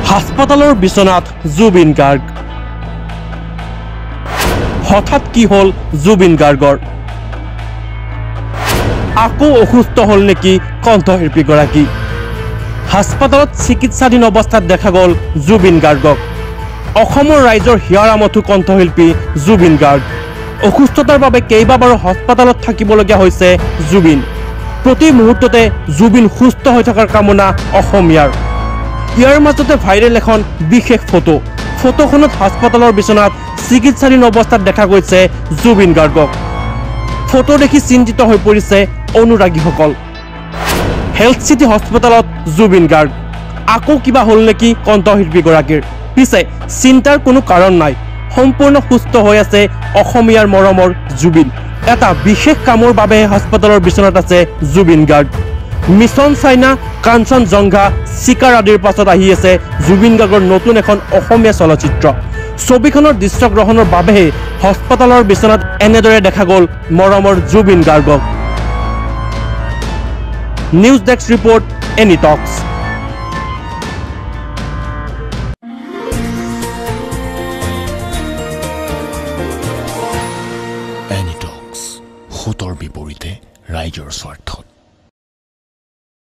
হাসপাতালৰ বিছনাত জুবিন গাৰ্গ। হঠাৎ কি হ'ল জুবিন গাৰ্গৰ? আকৌ অসুস্থ হ'ল নেকি কণ্ঠশিল্পীগৰাকী? হাসপাতালত চিকিৎসাধীন অৱস্থাত দেখা গ'ল জুবিন গাৰ্গক। অসমৰ ৰাইজৰ হিয়াৰ আমঠু কণ্ঠশিল্পী জুবিন গাৰ্গ। অসুস্থতাৰ বাবে কেইবাবাৰো হাসপাতালত থাকিবলগীয়া হৈছে জুবিন। প্ৰতি মুহূৰ্ততে জুবিন সুস্থ হৈ থকাৰ কামনা অসমীয়াৰ। ইয়াৰ মাজতে ভাইৰেল এখন বিশেষ ফটো। ফটোখনত হাসপাতালৰ বিছনাত চিকিৎসাধীন অৱস্থাত দেখা গৈছে জুবিন গাৰ্গক। ফটো দেখি চিন্তিত হৈ পৰিছে অনুৰাগীসকল। হেল্থ চিটি হস্পিতালত জুবিন গাৰ্গ। আকৌ কিবা হ'ল নেকি কণ্ঠশিল্পীগৰাকীৰ? পিছে চিন্তাৰ কোনো কাৰণ নাই, সম্পূৰ্ণ সুস্থ হৈ আছে অসমীয়াৰ মৰমৰ জুবিন। এটা বিশেষ কামৰ বাবে হাসপাতালৰ বিছনাত আছে জুবিন গাৰ্গ। মিছন চাইনা, কাঞ্চনজংঘা, চিকাৰ আদিৰ পাছত আহি আছে জুবিন গাৰ্গৰ নতুন এখন অসমীয়া চলচ্চিত্ৰ। ছবিখনৰ দৃশ্যগ্ৰহণৰ বাবেহে হাসপাতালৰ বিছনাত এনেদৰে দেখা গ'ল মৰমৰ জুবিন গাৰ্গক। নিউজ ডেস্ক ৰিপৰ্ট, এনি টক্স। এনি টক্স, সতৰ বিপৰীতে ৰাইজৰ স্বাৰ্থ।